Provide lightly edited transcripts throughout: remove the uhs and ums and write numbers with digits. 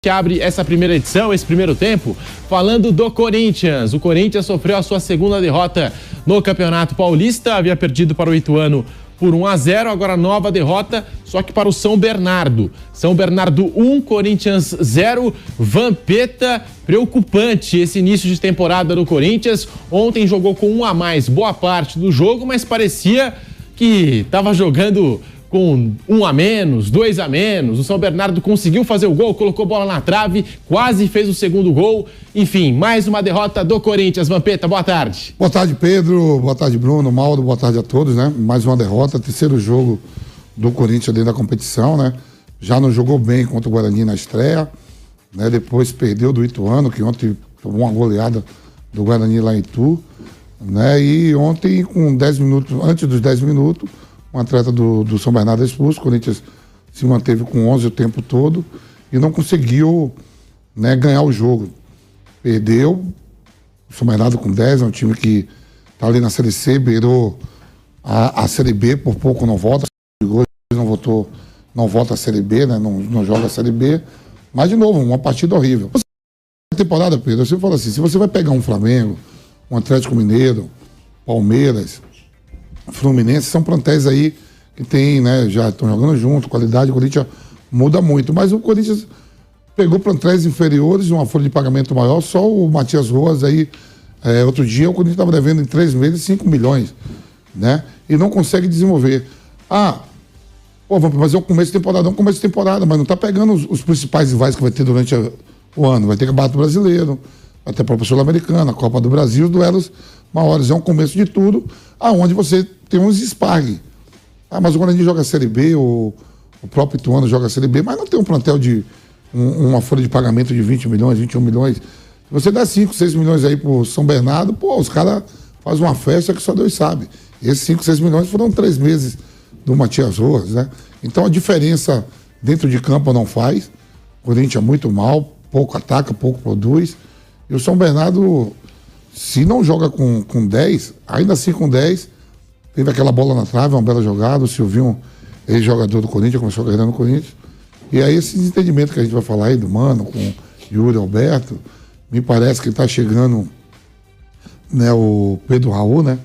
Que abre essa primeira edição, esse primeiro tempo, falando do Corinthians. O Corinthians sofreu a sua segunda derrota no Campeonato Paulista, havia perdido para o Ituano por 1-0, agora nova derrota, só que para o São Bernardo. São Bernardo 1, Corinthians 0, Vampeta, preocupante esse início de temporada do Corinthians. Ontem jogou com 1 a mais boa parte do jogo, mas parecia que estava jogando com 1 a menos, 2 a menos. O São Bernardo conseguiu fazer o gol, colocou bola na trave, quase fez o segundo gol. Enfim, mais uma derrota do Corinthians. Vampeta, boa tarde. Boa tarde, Pedro. Boa tarde, Bruno. Mauro, boa tarde a todos, né? Mais uma derrota, terceiro jogo do Corinthians dentro da competição, né? Já não jogou bem contra o Guarani na estreia, né? Depois perdeu do Ituano, que ontem tomou uma goleada do Guarani lá em Itu, né? E ontem, com 10 minutos, antes dos 10 minutos, um atleta do São Bernardo expulso. O Corinthians se manteve com 11 o tempo todo e não conseguiu, né, ganhar o jogo. Perdeu, o São Bernardo com 10, é um time que está ali na Série C, beirou a Série B, por pouco não volta, não volta a Série B, né, não joga a Série B, mas de novo, uma partida horrível. Na temporada, Pedro, eu sempre falo assim, se você vai pegar um Flamengo, um Atlético Mineiro, Palmeiras, Fluminense, são plantéis aí que tem, né, já estão jogando junto, qualidade, o Corinthians muda muito, mas o Corinthians pegou plantéis inferiores, uma folha de pagamento maior, só o Matias Roas aí, outro dia o Corinthians estava devendo em 3 meses 5 milhões, né, e não consegue desenvolver. Mas é o começo de temporada, mas não está pegando os principais rivais que vai ter durante o ano, vai ter Campeonato Brasileiro, vai ter a própria Sul-Americana, a Copa do Brasil, os duelos maiores, é um começo de tudo, aonde você tem uns espargue. Mas o Guarani joga a Série B, o próprio Ituano joga a Série B, mas não tem um plantel de uma folha de pagamento de 20 milhões, 21 milhões. Se você dá 5, 6 milhões aí pro São Bernardo, os caras fazem uma festa que só Deus sabe. Esses 5, 6 milhões foram 3 meses do Matias Rojas, né? Então a diferença dentro de campo não faz. O Corinthians é muito mal, pouco ataca, pouco produz. E o São Bernardo, se não joga com 10, ainda assim com 10, teve aquela bola na trave, uma bela jogada. O Silvinho, ex-jogador do Corinthians, começou a carreira no Corinthians. E aí esse desentendimento que a gente vai falar aí do Mano, com Yuri Alberto, me parece que está chegando, né, o Pedro Raul, né?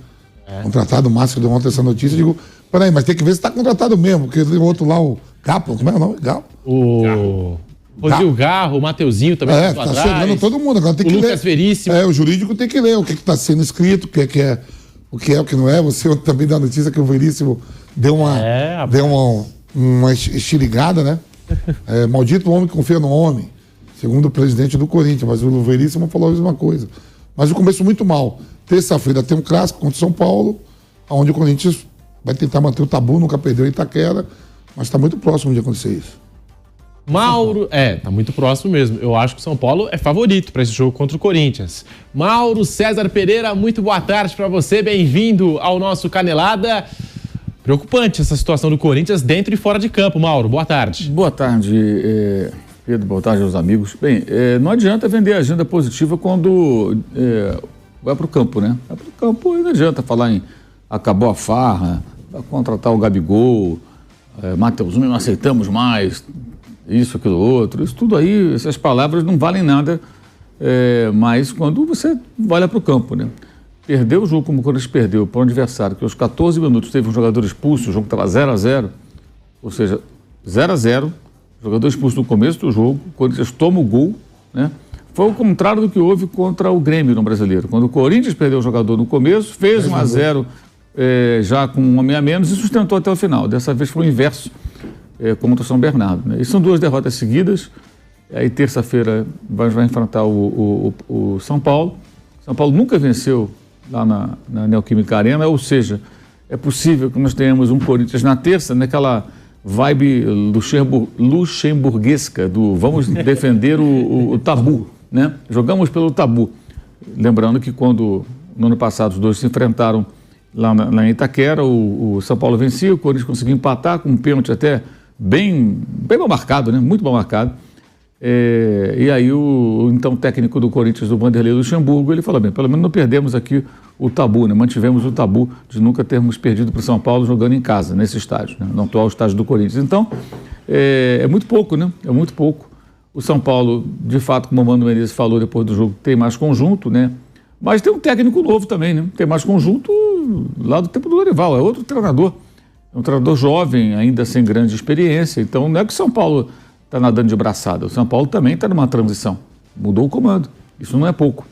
Contratado, o Márcio deu ontem essa notícia. Eu digo, peraí, mas tem que ver se está contratado mesmo, porque o outro lá, o Gapo, como é o nome? Gapo? O Rodrigo Garro, o Mateuzinho também. Tá chegando todo mundo. Agora tem que ler. Lucas Veríssimo. O jurídico tem que ler o que está sendo escrito, o que é, o que não é. Você também dá a notícia que o Veríssimo deu uma estirigada, né? Maldito homem que confia no homem, segundo o presidente do Corinthians, mas o Veríssimo falou a mesma coisa. Mas o começo muito mal. Terça-feira tem um clássico contra o São Paulo, onde o Corinthians vai tentar manter o tabu, nunca perdeu Itaquera, mas está muito próximo de acontecer isso. Mauro, tá muito próximo mesmo. Eu acho que o São Paulo é favorito para esse jogo contra o Corinthians. Mauro César Pereira, muito boa tarde para você, bem-vindo ao nosso Canelada. Preocupante essa situação do Corinthians dentro e fora de campo. Mauro, boa tarde. Boa tarde, Pedro, boa tarde aos amigos. Bem, não adianta vender agenda positiva quando vai para o campo, né? Vai para o campo e não adianta falar em acabou a farra, vai contratar o Gabigol, Mateuzinho, não aceitamos mais, isso, aquilo, outro. Isso tudo aí, essas palavras não valem nada, mas quando você olha para o campo, né? Perdeu o jogo como o Corinthians perdeu para um adversário que aos 14 minutos teve um jogador expulso, o jogo estava 0-0, ou seja, 0-0, jogador expulso no começo do jogo, o Corinthians toma o gol, né? Foi o contrário do que houve contra o Grêmio no Brasileiro. Quando o Corinthians perdeu o jogador no começo, fez 1-0 já com um homem a menos e sustentou até o final. Dessa vez foi o inverso contra o São Bernardo, né? E são 2 derrotas seguidas. Aí terça-feira vai enfrentar o São Paulo. São Paulo nunca venceu lá na Neoquímica Arena, ou seja, é possível que nós tenhamos um Corinthians na terça, naquela vibe luxemburguesca do vamos defender o tabu, né? Jogamos pelo tabu. Lembrando que quando, no ano passado, os dois se enfrentaram lá em Itaquera, o São Paulo vencia, o Corinthians conseguiu empatar com um pênalti até bem mal marcado, né? Muito mal marcado. E aí o então técnico do Corinthians, do Vanderlei Luxemburgo, ele falou, bem, pelo menos não perdemos aqui o tabu, né? Mantivemos o tabu de nunca termos perdido para o São Paulo jogando em casa, nesse estádio, né? No atual estádio do Corinthians. Então, é muito pouco, né? É muito pouco O São Paulo, de fato, como o Mano Menezes falou depois do jogo, tem mais conjunto, né? Mas tem um técnico novo também, né? Tem mais conjunto lá do tempo do Dorival, é outro treinador. É um treinador jovem, ainda sem grande experiência. Então não é que o São Paulo está nadando de braçada. O São Paulo também está numa transição. Mudou o comando. Isso não é pouco.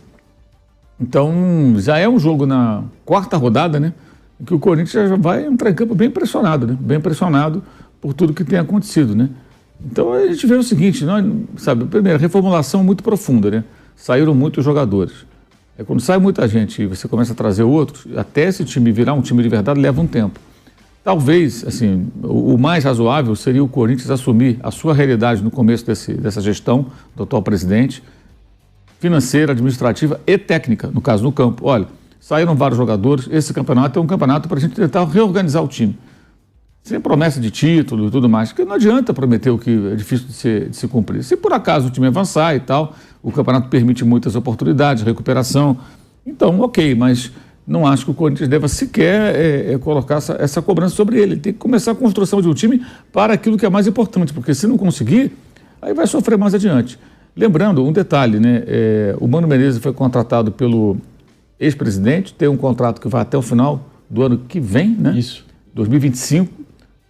Então já é um jogo na 4ª rodada, né? Em que o Corinthians já vai entrar em campo bem pressionado, né? Bem pressionado por tudo que tem acontecido, né? Então a gente vê o seguinte, sabe, primeiro, reformulação muito profunda, né? Saíram muitos jogadores. Quando sai muita gente e você começa a trazer outros, até esse time virar um time de verdade leva um tempo. Talvez, assim, o mais razoável seria o Corinthians assumir a sua realidade no começo dessa gestão do atual presidente, financeira, administrativa e técnica, no caso, no campo. Olha, saíram vários jogadores, esse campeonato é um campeonato para a gente tentar reorganizar o time. Sem promessa de título e tudo mais, porque não adianta prometer o que é difícil de se cumprir. Se por acaso o time avançar e tal, o campeonato permite muitas oportunidades, recuperação, então ok, mas não acho que o Corinthians deva sequer colocar essa cobrança sobre ele. Ele tem que começar a construção de um time para aquilo que é mais importante, porque se não conseguir, aí vai sofrer mais adiante. Lembrando, um detalhe, né? O Mano Menezes foi contratado pelo ex-presidente, tem um contrato que vai até o final do ano que vem, né? Isso. 2025.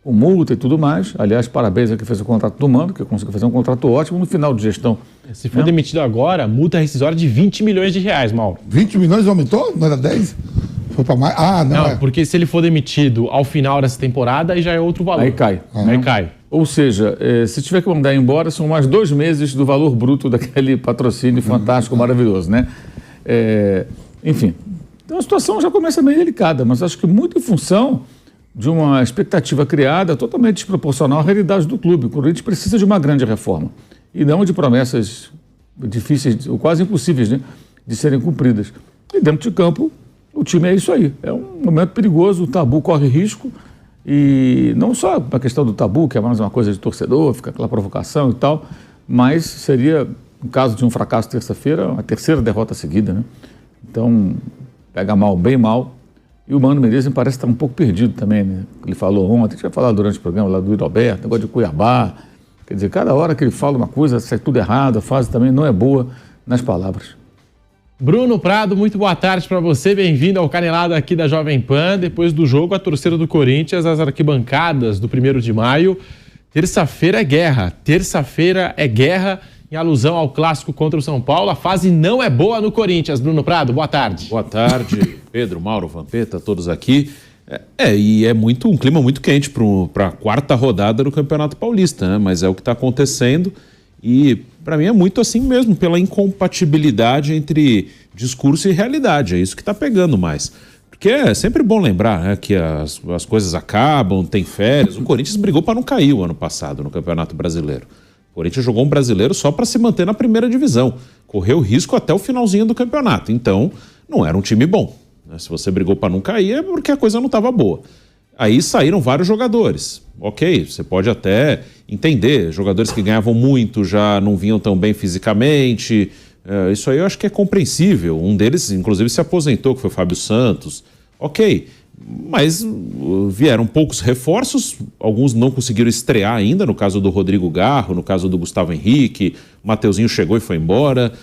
Com multa e tudo mais. Aliás, parabéns a quem fez o contrato do Mano, que conseguiu fazer um contrato ótimo no final de gestão. Se for demitido agora, multa rescisória de 20 milhões de reais, Mauro. 20 milhões aumentou? Não era 10? Foi para mais? Ah, não. Porque se ele for demitido ao final dessa temporada, aí já é outro valor. Aí cai. Aí cai. Ou seja, se tiver que mandar embora, são mais 2 meses do valor bruto daquele patrocínio fantástico, maravilhoso, né? Enfim, então a situação já começa meio delicada, mas acho que muito em função de uma expectativa criada totalmente desproporcional à realidade do clube. O Corinthians precisa de uma grande reforma e não de promessas difíceis, ou quase impossíveis, né, de serem cumpridas. E dentro de campo, o time é isso aí. É um momento perigoso, o tabu corre risco, e não só a questão do tabu, que é mais uma coisa de torcedor, fica aquela provocação e tal, mas seria, no caso de um fracasso terça-feira, a 3ª derrota seguida, né? Então, pega mal, bem mal. E o Mano Menezes me parece estar um pouco perdido também, né? Ele falou ontem, tinha falado durante o programa lá do Roberto, negócio de Cuiabá. Quer dizer, cada hora que ele fala uma coisa, sai tudo errado, a fase também não é boa nas palavras. Bruno Prado, muito boa tarde para você, bem-vindo ao Canelada aqui da Jovem Pan. Depois do jogo, a torcida do Corinthians, as arquibancadas do 1º de maio. Terça-feira é guerra, em alusão ao clássico contra o São Paulo. A fase não é boa no Corinthians. Bruno Prado, boa tarde. Boa tarde, Pedro, Mauro, Vampeta, todos aqui. E é um clima muito quente para a 4ª rodada do Campeonato Paulista, né? Mas é o que está acontecendo e para mim é muito assim mesmo, pela incompatibilidade entre discurso e realidade. É isso que está pegando mais. Porque é sempre bom lembrar, né, que as coisas acabam, tem férias. O Corinthians brigou para não cair o ano passado no Campeonato Brasileiro. O Corinthians jogou um brasileiro só para se manter na 1ª divisão. Correu risco até o finalzinho do campeonato. Então, não era um time bom. Se você brigou para não cair, é porque a coisa não estava boa. Aí saíram vários jogadores. Ok, você pode até entender. Jogadores que ganhavam muito já não vinham tão bem fisicamente. Isso aí eu acho que é compreensível. Um deles, inclusive, se aposentou, que foi o Fábio Santos. Ok, mas vieram poucos reforços, alguns não conseguiram estrear ainda, no caso do Rodrigo Garro, no caso do Gustavo Henrique, o Mateuzinho chegou e foi embora,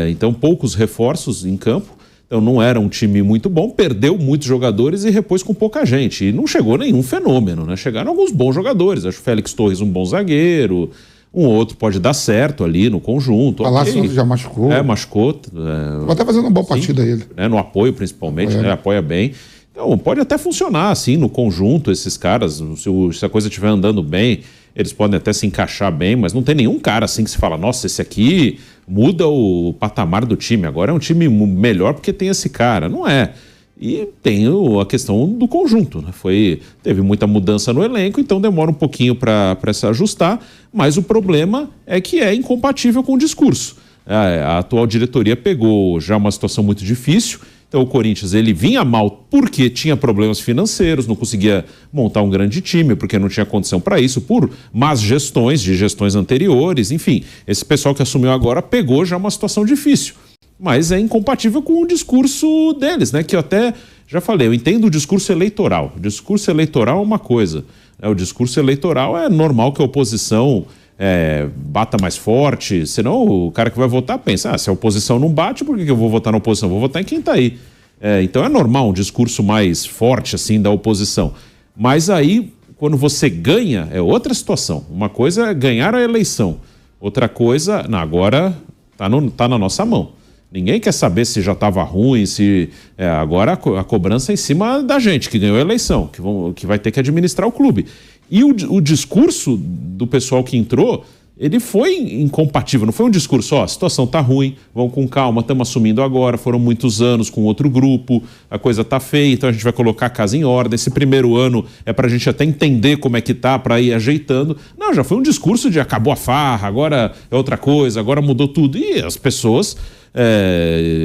então poucos reforços em campo, então não era um time muito bom, perdeu muitos jogadores e repôs com pouca gente, e não chegou nenhum fenômeno, né? Chegaram alguns bons jogadores, acho o Félix Torres um bom zagueiro, um outro pode dar certo ali no conjunto. Palácio já machucou. Machucou. Pode até fazendo uma boa partida ele. No apoio principalmente, apoia bem. Então, pode até funcionar assim no conjunto, esses caras, se a coisa estiver andando bem, eles podem até se encaixar bem, mas não tem nenhum cara assim que se fala, nossa, esse aqui muda o patamar do time, agora é um time melhor porque tem esse cara. Não é. E tem a questão do conjunto, né? Teve muita mudança no elenco, então demora um pouquinho para se ajustar, mas o problema é que é incompatível com o discurso. A atual diretoria pegou já uma situação muito difícil. Então o Corinthians ele vinha mal porque tinha problemas financeiros, não conseguia montar um grande time, porque não tinha condição para isso, por más gestões de gestões anteriores, enfim. Esse pessoal que assumiu agora pegou já uma situação difícil, mas é incompatível com o discurso deles, né? Que eu até já falei, eu entendo o discurso eleitoral. O discurso eleitoral é uma coisa, né? O discurso eleitoral é normal que a oposição bata mais forte, senão o cara que vai votar pensa, se a oposição não bate, por que eu vou votar na oposição? Vou votar em quem está aí. Então é normal um discurso mais forte assim da oposição. Mas aí, quando você ganha, é outra situação. Uma coisa é ganhar a eleição, outra coisa, agora tá na nossa mão. Ninguém quer saber se já estava ruim, agora a cobrança é em cima da gente que ganhou a eleição, que vai ter que administrar o clube. E o discurso do pessoal que entrou, ele foi incompatível, não foi um discurso, a situação tá ruim, vamos com calma, estamos assumindo agora, foram muitos anos com outro grupo, a coisa tá feia, então a gente vai colocar a casa em ordem, esse primeiro ano é pra gente até entender como é que tá, pra ir ajeitando. Não, já foi um discurso de acabou a farra, agora é outra coisa, agora mudou tudo. E as pessoas,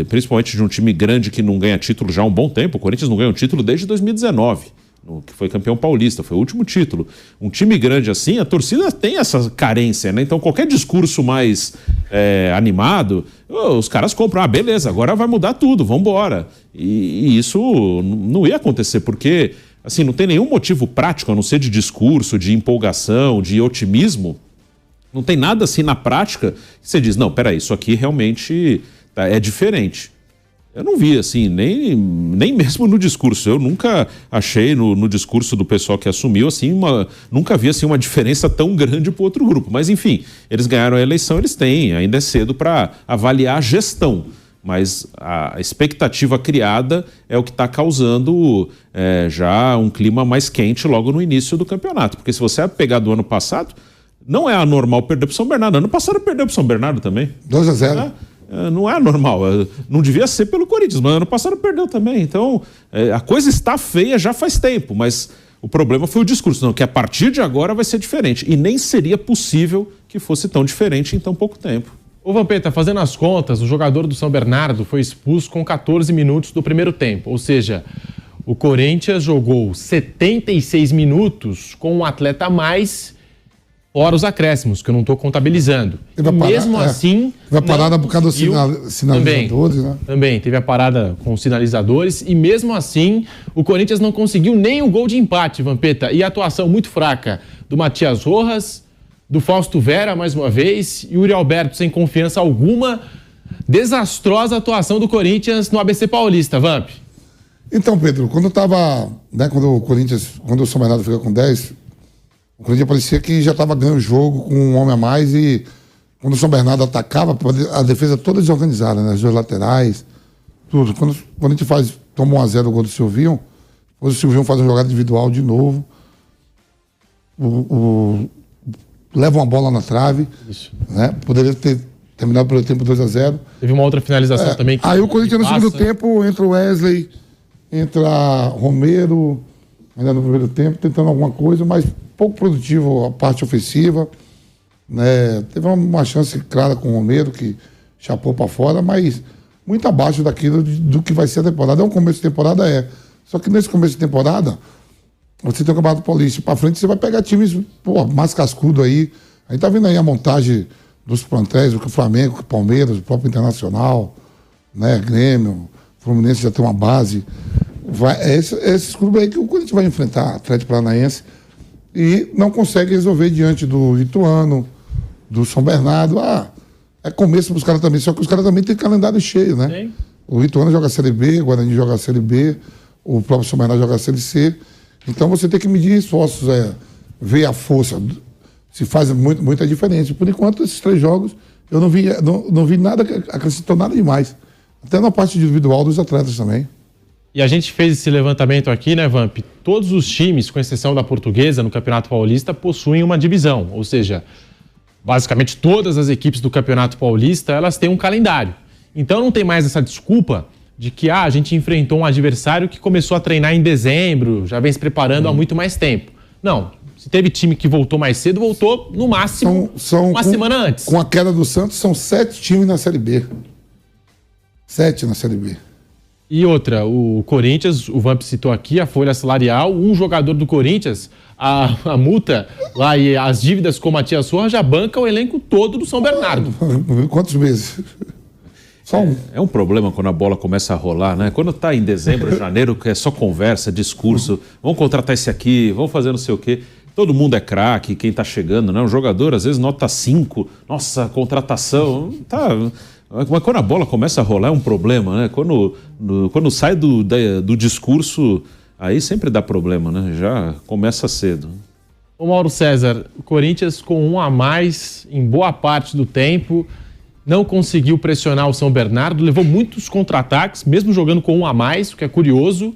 principalmente de um time grande que não ganha título já há um bom tempo, o Corinthians não ganha um título desde 2019. Que foi campeão paulista, foi o último título. Um time grande assim, a torcida tem essa carência, né? Então qualquer discurso mais animado, os caras compram, beleza, agora vai mudar tudo, vamos embora. E isso não ia acontecer, porque assim, não tem nenhum motivo prático, a não ser de discurso, de empolgação, de otimismo. Não tem nada assim na prática que você diz, não, peraí, isso aqui realmente é diferente. Eu não vi, assim, nem mesmo no discurso. Eu nunca achei no discurso do pessoal que assumiu, assim, nunca vi assim, uma diferença tão grande para o outro grupo. Mas, enfim, eles ganharam a eleição, eles têm, ainda é cedo para avaliar a gestão. Mas a expectativa criada é o que está causando já um clima mais quente logo no início do campeonato. Porque se você pegar do ano passado, não é anormal perder para o São Bernardo. Ano passado perdeu para o São Bernardo também. 2-0. Não é normal, não devia ser pelo Corinthians, mas ano passado perdeu também. Então, a coisa está feia já faz tempo, mas o problema foi o discurso, não, que a partir de agora vai ser diferente. E nem seria possível que fosse tão diferente em tão pouco tempo. Ô Vampeta, fazendo as contas, o jogador do São Bernardo foi expulso com 14 minutos do primeiro tempo. Ou seja, o Corinthians jogou 76 minutos com um atleta a mais, fora os acréscimos, que eu não estou contabilizando. Mesmo assim... Teve a parada por causa dos sinalizadores, né? Também, teve a parada com os sinalizadores e mesmo assim o Corinthians não conseguiu nem o gol de empate, Vampeta. E a atuação muito fraca do Matias Rojas, do Fausto Vera, mais uma vez, e o Yuri Alberto sem confiança alguma. Desastrosa atuação do Corinthians no ABC Paulista, Vamp. Então, Pedro, quando o São Bernardo fica com 10... O Corinthians parecia que já estava ganhando o jogo com um homem a mais e quando o São Bernardo atacava, a defesa toda desorganizada, né? As duas laterais, tudo. Quando a gente toma 1-0 o gol do Silvinho, depois o Silvinho faz uma jogada individual de novo, leva uma bola na trave, né? Poderia ter terminado pelo tempo 2-0. Teve uma outra finalização também. Aí o Corinthians no segundo tempo entra o Wesley, entra Romero, ainda no primeiro tempo, tentando alguma coisa, mas pouco produtivo a parte ofensiva, né? Teve uma chance clara com o Romero, que chapou para fora, mas muito abaixo daquilo do que vai ser a temporada. É um começo de temporada, Só que nesse começo de temporada, você tem o Campeonato Paulista. Para frente você vai pegar times mais cascudo aí. A gente tá vendo aí a montagem dos plantéis, o Flamengo, o Palmeiras, o próprio Internacional, né? Grêmio, Fluminense já tem uma base. Esses clubes aí que o Corinthians vai enfrentar, Atlético Paranaense, e não consegue resolver diante do Ituano, do São Bernardo. É começo para os caras também, só que os caras também têm calendário cheio, né? Sim. O Ituano joga a Série B, o Guarani joga a Série B, o próprio São Bernardo joga a Série C. Então você tem que medir esforços, ver a força. Se faz muita diferença. Por enquanto, esses 3 jogos, eu não vi nada que acrescentou nada demais. Até na parte individual dos atletas também. E a gente fez esse levantamento aqui, né, Vamp? Todos os times, com exceção da Portuguesa, no Campeonato Paulista, possuem uma divisão. Ou seja, basicamente todas as equipes do Campeonato Paulista, elas têm um calendário. Então não tem mais essa desculpa de que a gente enfrentou um adversário que começou a treinar em dezembro, já vem se preparando há muito mais tempo. Não, se teve time que voltou mais cedo, voltou no máximo uma semana antes. Com a queda do Santos, são 7 times na Série B. 7 na Série B. E outra, o Corinthians, o Vamp citou aqui, a folha salarial, um jogador do Corinthians, a multa lá e as dívidas com o Matias Rojas já banca o elenco todo do São Bernardo. Quantos meses? Só um. É um problema quando a bola começa a rolar, né? Quando tá em dezembro, janeiro, que é só conversa, discurso, vamos contratar esse aqui, vamos fazer não sei o quê. todo mundo é craque, quem está chegando, né? O jogador às vezes nota 5, nossa, contratação, tá... Mas quando a bola começa a rolar é um problema, né? Quando sai do discurso, aí sempre dá problema, né? Já começa cedo. Ô Mauro César, o Corinthians com 1 a mais em boa parte do tempo, não conseguiu pressionar o São Bernardo, levou muitos contra-ataques, mesmo jogando com 1 a mais, o que é curioso.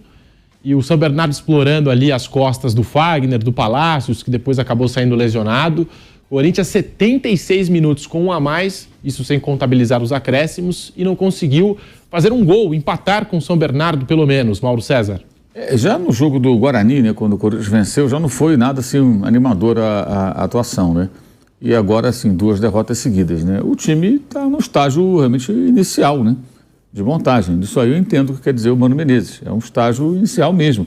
E o São Bernardo explorando ali as costas do Fagner, do Palácios, que depois acabou saindo lesionado. Corinthians 76 minutos com 1 a mais, isso sem contabilizar os acréscimos, e não conseguiu fazer um gol, empatar com o São Bernardo pelo menos, Mauro César. Já no jogo do Guarani, né, quando o Corinthians venceu, já não foi nada assim animador a atuação, né? E agora, assim, 2 derrotas seguidas, né? O time está no estágio realmente inicial, né? De montagem. Isso aí eu entendo o que quer dizer o Mano Menezes. É um estágio inicial mesmo.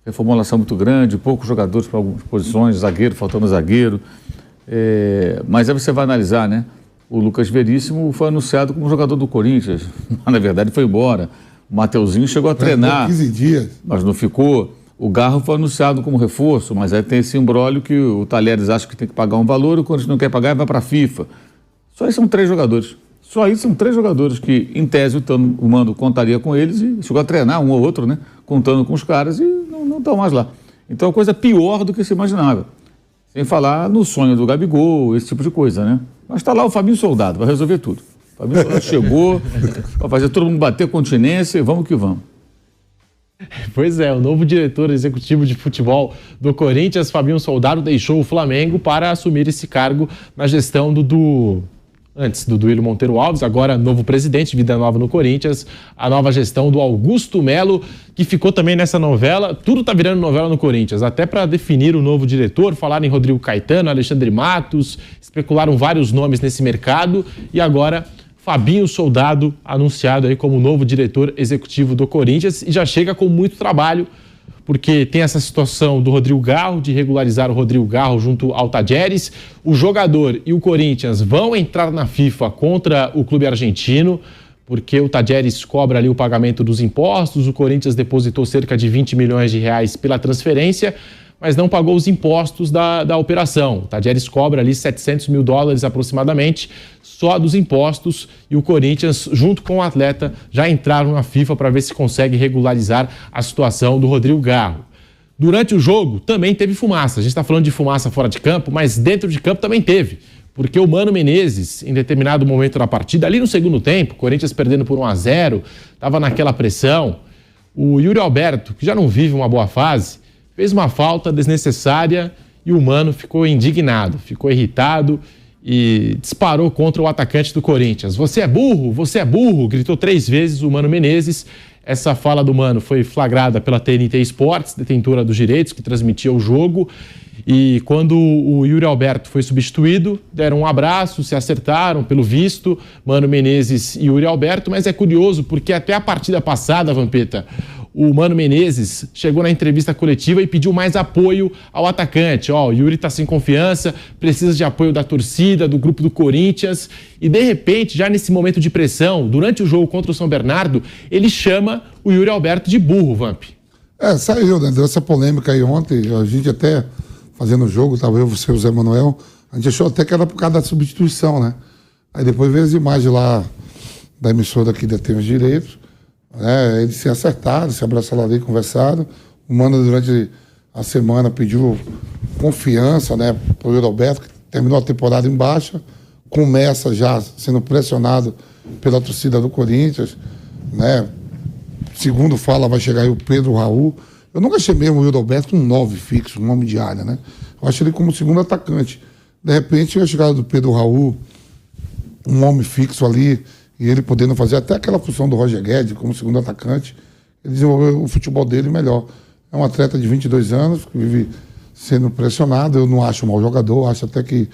Reformulação muito grande, poucos jogadores para algumas posições, zagueiro, faltando zagueiro. Mas aí você vai analisar, né? O Lucas Veríssimo foi anunciado como jogador do Corinthians, mas na verdade foi embora. O Mateuzinho chegou a treinar, 15 dias. mas não ficou. O Garro foi anunciado como reforço, mas aí tem esse imbróglio que o Talheres acha que tem que pagar um valor, e o Corinthians não quer pagar e vai para a FIFA. Só aí são 3 jogadores. Só aí são 3 jogadores que, em tese, o Mano contaria com eles e chegou a treinar um ou outro, né? Contando com os caras e não estão mais lá. Então é uma coisa pior do que se imaginava. Sem falar no sonho do Gabigol, esse tipo de coisa, né? Mas está lá o Fabinho Soldado, vai resolver tudo. O Fabinho Soldado chegou, vai fazer todo mundo bater continência e vamos que vamos. Pois é, o novo diretor executivo de futebol do Corinthians, Fabinho Soldado, deixou o Flamengo para assumir esse cargo na gestão antes do Duílio Monteiro Alves, agora novo presidente, vida nova no Corinthians, a nova gestão do Augusto Melo, que ficou também nessa novela. Tudo tá virando novela no Corinthians, até para definir o novo diretor, falaram em Rodrigo Caetano, Alexandre Matos, especularam vários nomes nesse mercado e agora Fabinho Soldado anunciado aí como novo diretor executivo do Corinthians e já chega com muito trabalho, porque tem essa situação do Rodrigo Garro, de regularizar o Rodrigo Garro junto ao Tadjeres. O jogador e o Corinthians vão entrar na FIFA contra o clube argentino, porque o Tadjeres cobra ali o pagamento dos impostos, o Corinthians depositou cerca de 20 milhões de reais pela transferência, mas não pagou os impostos da operação. O Tadjeres cobra ali $700 mil aproximadamente, só dos impostos, e o Corinthians, junto com o atleta, já entraram na FIFA para ver se consegue regularizar a situação do Rodrigo Garro. Durante o jogo, também teve fumaça. A gente está falando de fumaça fora de campo, mas dentro de campo também teve, porque o Mano Menezes, em determinado momento da partida, ali no segundo tempo, o Corinthians perdendo por 1 a 0, estava naquela pressão, o Yuri Alberto, que já não vive uma boa fase, fez uma falta desnecessária e o Mano ficou indignado, ficou irritado e disparou contra o atacante do Corinthians. Você é burro, gritou 3 vezes o Mano Menezes. Essa fala do Mano foi flagrada pela TNT Sports, detentora dos direitos, que transmitia o jogo. E quando o Yuri Alberto foi substituído, deram um abraço, se acertaram, pelo visto, Mano Menezes e Yuri Alberto. Mas é curioso, porque até a partida passada, Vampeta, o Mano Menezes chegou na entrevista coletiva e pediu mais apoio ao atacante. O Yuri está sem confiança, precisa de apoio da torcida, do grupo do Corinthians. E, de repente, já nesse momento de pressão, durante o jogo contra o São Bernardo, ele chama o Yuri Alberto de burro, Vamp. Saiu, né? Deu essa polêmica aí ontem. A gente até, fazendo o jogo, estava eu, você e o Zé Manuel, a gente achou até que era por causa da substituição, né? Aí depois veio as imagens lá da emissora que detém os direitos. Eles se acertaram, se abraçaram ali, conversaram. O Mano, durante a semana, pediu confiança, né, para o Yuri Alberto, que terminou a temporada em baixa, começa já sendo pressionado pela torcida do Corinthians, né? Segundo fala, vai chegar aí o Pedro Raul. Eu nunca achei mesmo o Yuri Alberto um 9 fixo, um homem de área, né? Eu acho ele como segundo atacante. De repente, a chegada do Pedro Raul, um homem fixo ali, e ele podendo fazer até aquela função do Roger Guedes como segundo atacante, ele desenvolveu o futebol dele melhor. É um atleta de 22 anos, que vive sendo pressionado. Eu não acho um mau jogador, acho até que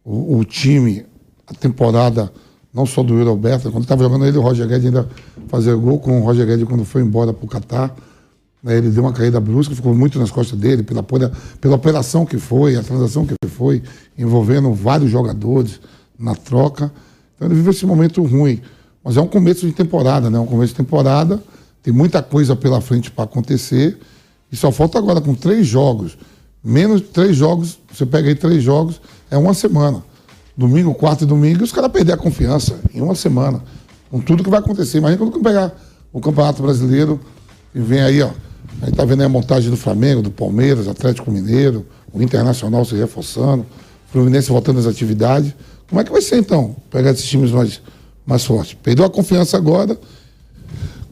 o time, a temporada, não só do Yuri Alberto, quando estava jogando ele, o Roger Guedes ainda fazia gol com o Roger Guedes quando foi embora para o Catar. Ele deu uma caída brusca, ficou muito nas costas dele, pela operação que foi, a transação que foi, envolvendo vários jogadores na troca. Então ele vive esse momento ruim. Mas é um começo de temporada, né? Um começo de temporada, tem muita coisa pela frente para acontecer. E só falta agora, com 3 jogos Menos 3 jogos, você pega aí 3 jogos, é uma semana. Domingo, quarta e domingo, os caras perderem a confiança em uma semana. Com tudo que vai acontecer. Imagina quando pegar o Campeonato Brasileiro e vem aí, ó. A gente tá vendo aí a montagem do Flamengo, do Palmeiras, Atlético Mineiro, o Internacional se reforçando, o Fluminense voltando às atividades. Como é que vai ser, então, pegar esses times mais fortes? Perdeu a confiança agora,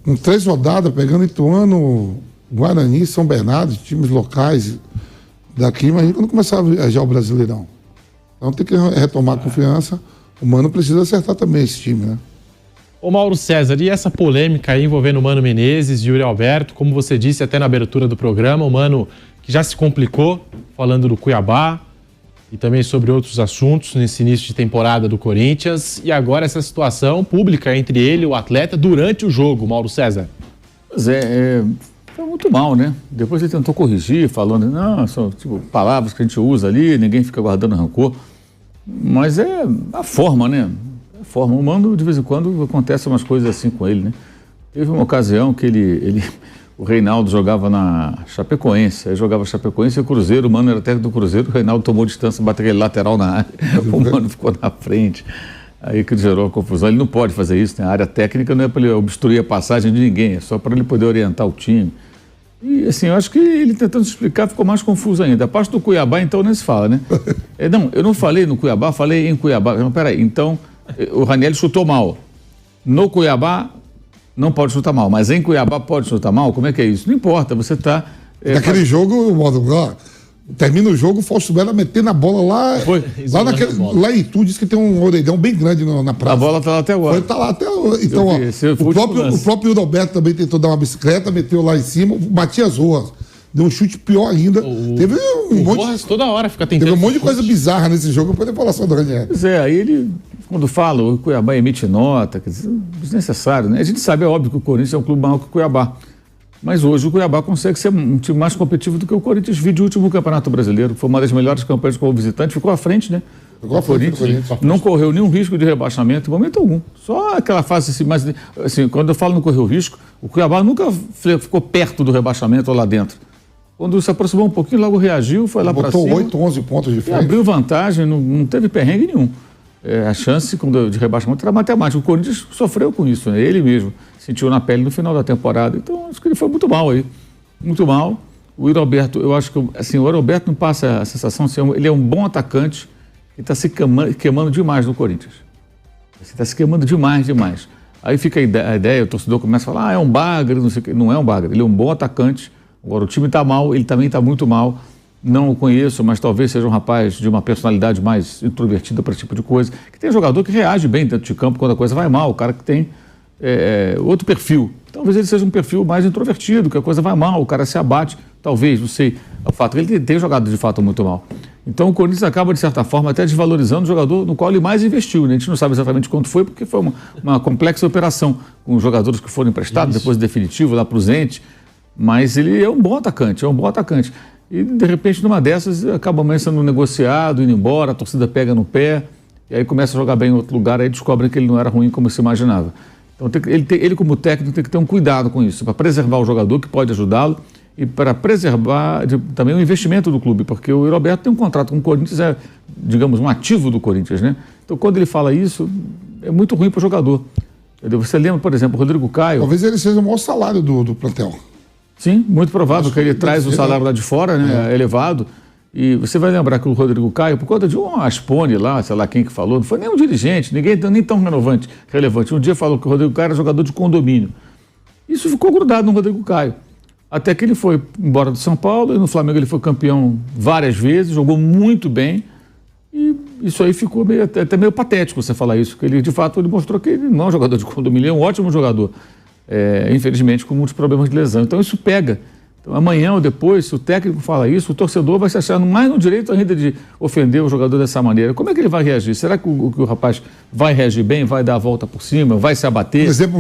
com 3 rodadas, pegando Ituano, Guarani, São Bernardo, times locais daqui, imagina quando começar a viajar o Brasileirão. Então tem que retomar a confiança. O Mano precisa acertar também esse time, né? Ô Mauro César, e essa polêmica aí envolvendo o Mano Menezes e Yuri Alberto, como você disse até na abertura do programa, o Mano que já se complicou falando do Cuiabá e também sobre outros assuntos nesse início de temporada do Corinthians, e agora essa situação pública entre ele e o atleta durante o jogo, Mauro César. Pois foi muito mal, né? Depois ele tentou corrigir, falando, não, são tipo, palavras que a gente usa ali, ninguém fica guardando rancor. Mas é a forma, né? É a forma. O Mano, de vez em quando, acontece umas coisas assim com ele, né? Teve uma ocasião que o Reinaldo jogava na Chapecoense, aí jogava Chapecoense e o Cruzeiro, o Mano era técnico do Cruzeiro, o Reinaldo tomou distância, bateu aquele lateral na área, o Mano ficou na frente. Aí que gerou a confusão. Ele não pode fazer isso, né? A área técnica não é para ele obstruir a passagem de ninguém, é só para ele poder orientar o time. E assim, eu acho que ele tentando explicar ficou mais confuso ainda. A parte do Cuiabá, então, nem se fala, né? Não, eu não falei no Cuiabá, falei em Cuiabá. Não, peraí, então, o Ranieri chutou mal. No Cuiabá, não pode chutar mal, mas em Cuiabá pode chutar mal? Como é que é isso? Não importa, você está... Naquele jogo, termina o jogo, o Fausto Bela metendo a bola lá. Lá em Itu, diz que tem um orelhão bem grande na praça. A bola está lá até agora. Está lá até agora. Então, o próprio Yuri Alberto também tentou dar uma bicicleta, meteu lá em cima, batia as ruas. Deu um chute pior ainda. Teve um monte. Toda hora fica tentando. Teve um monte de coisa bizarra nesse jogo, depois falar só do Ranieri. Pois é, aí ele, quando fala, o Cuiabá emite nota, quer dizer, desnecessário, né? A gente sabe, é óbvio que o Corinthians é um clube maior que o Cuiabá. Mas hoje o Cuiabá consegue ser um time mais competitivo do que o Corinthians. Vide o último Campeonato Brasileiro, foi uma das melhores campanhas como visitante, ficou à frente, né? Ficou à frente do Corinthians. Não correu nenhum risco de rebaixamento em momento algum. Só aquela fase assim, mas assim, quando eu falo não correu risco, o Cuiabá nunca ficou perto do rebaixamento ou lá dentro. Quando se aproximou um pouquinho, logo reagiu, foi lá para cima. Botou 8, 11 pontos de frente. Abriu vantagem, não teve perrengue nenhum. A chance de rebaixamento era matemática. O Corinthians sofreu com isso, né? Ele mesmo sentiu na pele no final da temporada. Então, acho que ele foi muito mal aí. Muito mal. O Yuri Alberto, eu acho que assim, o Yuri Alberto não passa a sensação de ser ele é um bom atacante que está se queimando demais no Corinthians. Está se queimando demais. Aí fica a ideia, o torcedor começa a falar, é um bagre, não sei o quê. Não é um bagre, ele é um bom atacante. Agora, o time está mal, ele também está muito mal. Não o conheço, mas talvez seja um rapaz de uma personalidade mais introvertida para esse tipo de coisa. Que tem jogador que reage bem dentro de campo quando a coisa vai mal, o cara que tem outro perfil. Talvez ele seja um perfil mais introvertido, que a coisa vai mal, o cara se abate, talvez, não sei. O fato é que ele tem jogado de fato muito mal. Então o Corinthians acaba, de certa forma, até desvalorizando o jogador no qual ele mais investiu, né? A gente não sabe exatamente quanto foi, porque foi uma complexa operação, com os jogadores que foram emprestados, depois definitivo, lá para o Zente. Mas ele é um bom atacante, E, de repente, numa dessas, acaba amanhã sendo negociado, indo embora, a torcida pega no pé, e aí começa a jogar bem em outro lugar, aí descobrem que ele não era ruim como se imaginava. Então, ele como técnico, tem que ter um cuidado com isso, para preservar o jogador, que pode ajudá-lo, e para preservar também o investimento do clube, porque o Roberto tem um contrato com o Corinthians, digamos, um ativo do Corinthians, né? Então, quando ele fala isso, é muito ruim para o jogador. Você lembra, por exemplo, o Rodrigo Caio... Talvez ele seja o maior salário do plantel. Sim, muito provável que ele traz o salário lá de fora, né, elevado. E você vai lembrar que o Rodrigo Caio, por conta de um Aspone lá, sei lá quem que falou, não foi nem um dirigente, ninguém nem tão relevante. Um dia falou que o Rodrigo Caio era jogador de condomínio. Isso ficou grudado no Rodrigo Caio. Até que ele foi embora do São Paulo, e no Flamengo ele foi campeão várias vezes, jogou muito bem. E isso aí ficou até meio patético você falar isso, porque ele, de fato, ele mostrou que ele não é um jogador de condomínio, ele é um ótimo jogador. Infelizmente, com muitos problemas de lesão. Então, isso pega. Então, amanhã ou depois, se o técnico fala isso, o torcedor vai se achar mais no direito ainda de ofender o jogador dessa maneira. Como é que ele vai reagir? Será que o rapaz vai reagir bem, vai dar a volta por cima, vai se abater? Por exemplo,